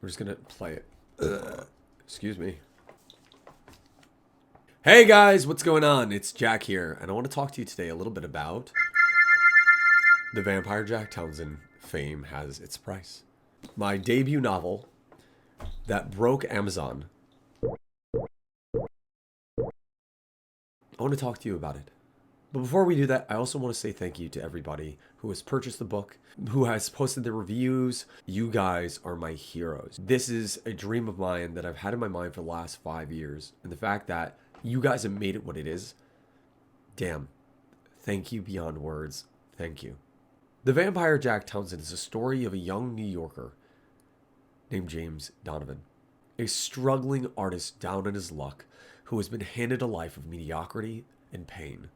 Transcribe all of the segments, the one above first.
We're just gonna play it. Excuse me. Hey guys, what's going on? It's Jack here, and I want to talk to you today a little bit about the Vampire Jack Townson. Fame has its price. My debut novel that broke Amazon. I want to talk to you about it. But before we do that, I also want to say thank you to everybody who has purchased the book, who has posted their reviews. You guys are my heroes. This is a dream of mine that I've had in my mind for the last 5 years. And the fact that you guys have made it what it is, damn. Thank you beyond words. Thank you. The Vampire Jack Townson is a story of a young New Yorker named James Donovan, a struggling artist down on his luck who has been handed a life of mediocrity and pain.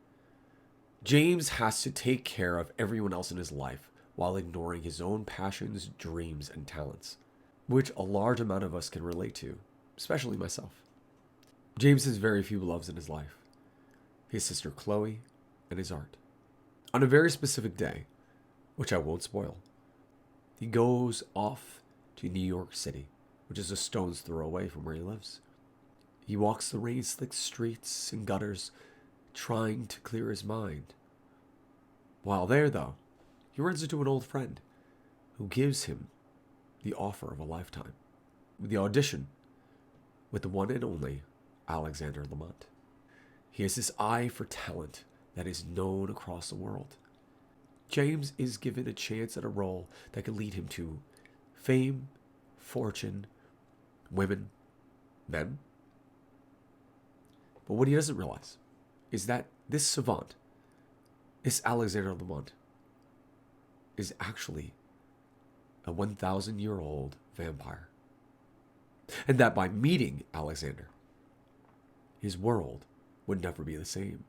James has to take care of everyone else in his life while ignoring his own passions, dreams, and talents, which a large amount of us can relate to, especially myself. James has very few loves in his life: his sister Chloe and his art. On a very specific day, which I won't spoil, he goes off to New York City, which is a stone's throw away from where he lives. He walks the rain-slicked streets and gutters, trying to clear his mind. While there, though, he runs into an old friend who gives him the offer of a lifetime, the audition with the one and only Alexander Lamont. He has this eye for talent that is known across the world. James is given a chance at a role that could lead him to fame, fortune, women, men. But what he doesn't realize is that this savant, this Alexander Lamont, is actually a 1,000-year-old vampire. And that by meeting Alexander, his world would never be the same.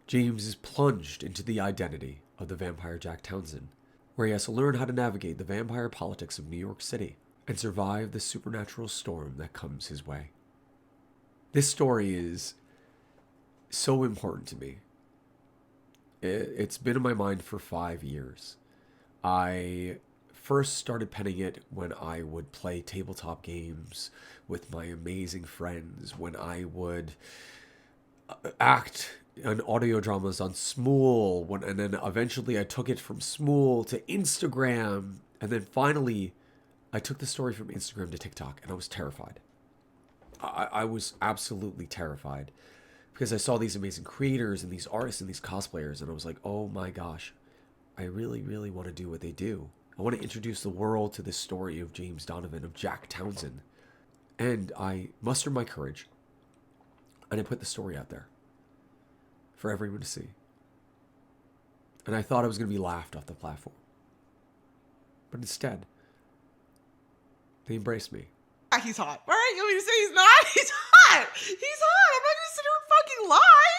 James is plunged into the identity of the Vampire Jack Townson, where he has to learn how to navigate the vampire politics of New York City and survive the supernatural storm that comes his way. This story is so important to me. It's been in my mind for 5 years. I first started penning it when I would play tabletop games with my amazing friends, when I would act in audio dramas on Smool, and then eventually I took it from Smool to Instagram, and then finally I took the story from Instagram to TikTok, and I was terrified. I was absolutely terrified because I saw these amazing creators and these artists and these cosplayers, and I was like, oh my gosh, I really, really want to do what they do. I want to introduce the world to this story of James Donovan, of Jack Townson. And I mustered my courage, and I put the story out there for everyone to see. And I thought I was going to be laughed off the platform. But instead, they embraced me. He's hot. All right, you want me to say he's not? He's hot. He's hot. I'm not going to sit here and fucking lie.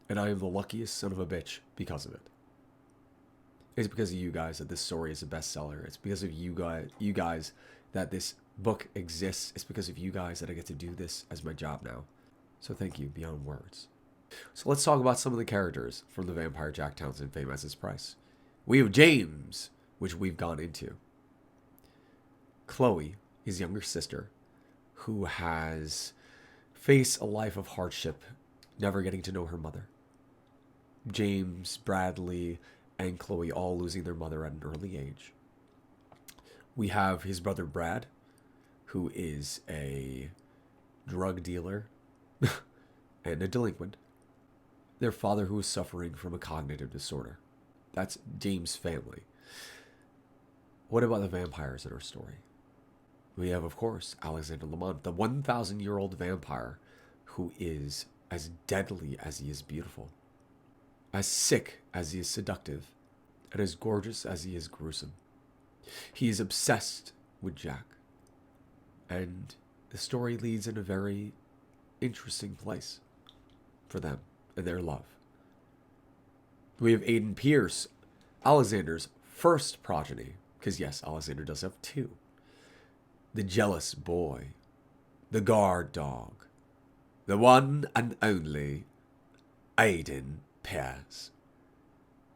And I am the luckiest son of a bitch because of it. It's because of you guys that this story is a bestseller. It's because of you guys that this book exists. It's because of you guys that I get to do this as my job now. So thank you beyond words. So let's talk about some of the characters from the Vampire Jack Townson. Fame has its price. We have James, which we've gone into. Chloe, his younger sister, who has faced a life of hardship, never getting to know her mother. James, Bradley, and Chloe all losing their mother at an early age. We have his brother Brad, who is a drug dealer and a delinquent. Their father, who is suffering from a cognitive disorder. That's James' family. What about the vampires in our story? We have, of course, Alexander Lamont, the 1,000-year-old vampire who is as deadly as he is beautiful, as sick as he is seductive, and as gorgeous as he is gruesome. He is obsessed with Jack, and the story leads in a very interesting place for them and their love. We have Aiden Pierce, Alexander's first progeny, because yes, Alexander does have two. The jealous boy, the guard dog, the one and only Aiden Pierce,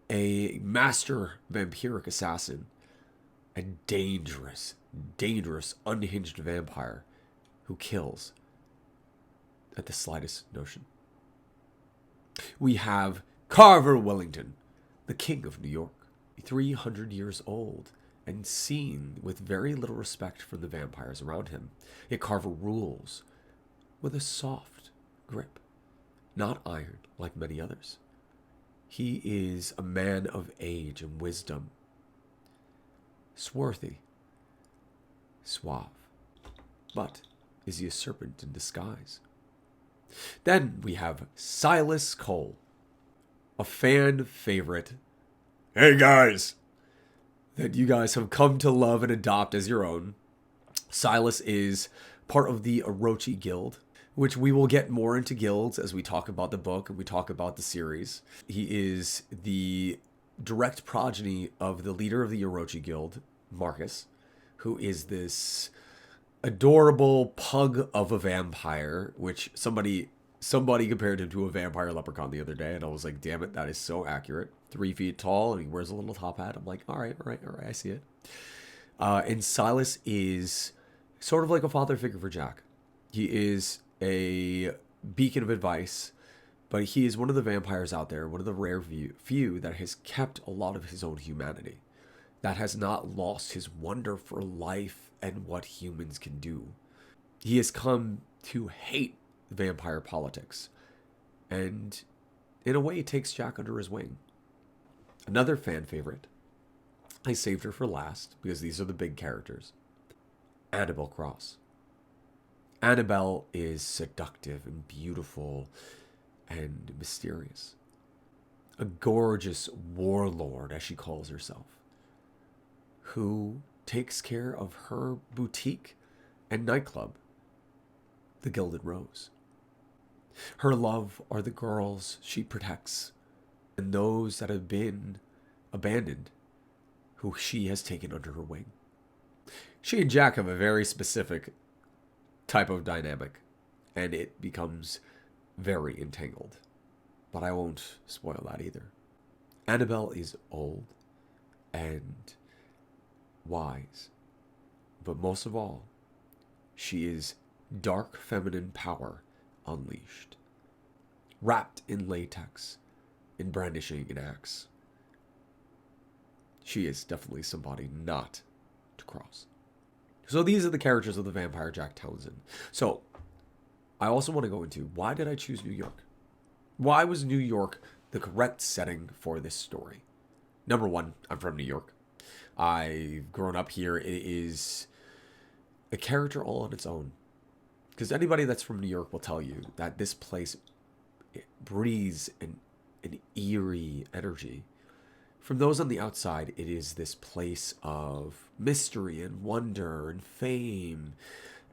a master vampiric assassin a dangerous, dangerous, unhinged vampire who kills at the slightest notion. We have Carver Wellington, the King of New York, 300 years old and seen with very little respect for the vampires around him. Yet Carver rules with a soft grip, not iron like many others. He is a man of age and wisdom, swarthy, suave. But is he a serpent in disguise? Then we have Silas Cole, a fan favorite. Hey guys! That you guys have come to love and adopt as your own. Silas is part of the Orochi Guild, which we will get more into guilds as we talk about the book and we talk about the series. He is the direct progeny of the leader of the Orochi Guild, Marcus, who is this adorable pug of a vampire, which somebody compared him to a vampire leprechaun the other day, and I was like, damn it, that is so accurate. 3 feet tall, and he wears a little top hat. I'm like, all right, I see it. And Silas is sort of like a father figure for Jack. He is a beacon of advice, but he is one of the vampires out there, one of the rare few that has kept a lot of his own humanity, that has not lost his wonder for life and what humans can do. He has come to hate vampire politics, and in a way takes Jack under his wing. Another fan favorite, I saved her for last because these are the big characters. Annabelle Cross. Annabelle is seductive and beautiful and mysterious. A gorgeous warlord, as she calls herself, who takes care of her boutique and nightclub, the Gilded Rose. Her love are the girls she protects and those that have been abandoned, who she has taken under her wing. She and Jack have a very specific type of dynamic, and it becomes very entangled. But I won't spoil that either. Annabelle is old and wise, but most of all, she is dark feminine power unleashed, wrapped in latex and brandishing an axe. She is definitely somebody not to cross. So these are the characters of the Vampire Jack Townson. So I also want to go into, why did I choose New York? Why was New York the correct setting for this story? Number one, I'm from New York. I've grown up here. It is a character all on its own. Because anybody that's from New York will tell you that this place breathes an eerie energy. From those on the outside, it is this place of mystery and wonder and fame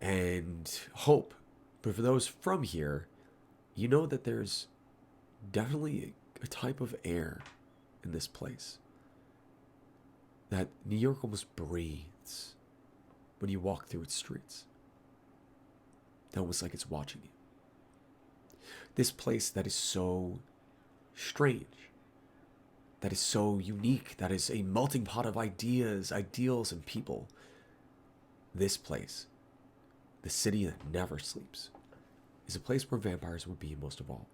and hope. But for those from here, you know that there's definitely a type of air in this place. That New York almost breathes when you walk through its streets. Almost like it's watching you. This place that is so strange, that is so unique, that is a melting pot of ideas, ideals, and people. This place, the city that never sleeps, is a place where vampires would be most of all.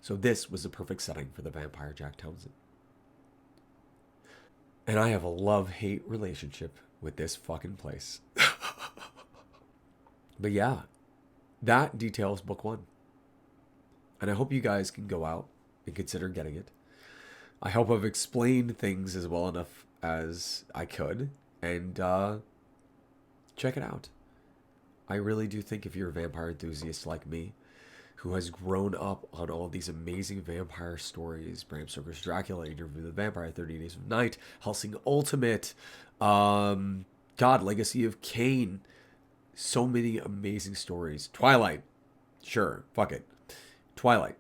So this was the perfect setting for the Vampire Jack Townson. And I have a love-hate relationship with this fucking place. But yeah, that details book one. And I hope you guys can go out and consider getting it. I hope I've explained things as well enough as I could. And check it out. I really do think if you're a vampire enthusiast like me, who has grown up on all these amazing vampire stories, Bram Stoker's Dracula, Interview with the Vampire, 30 Days of Night, Hellsing Ultimate, Legacy of Kain, so many amazing stories. Twilight. Sure. Fuck it. Twilight.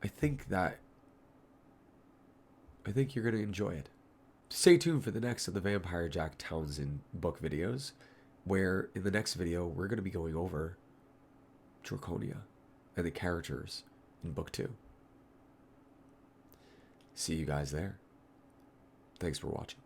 I think you're going to enjoy it. Stay tuned for the next of the Vampire Jack Townson book videos, where in the next video, we're going to be going over Draconia and the characters in book 2. See you guys there. Thanks for watching.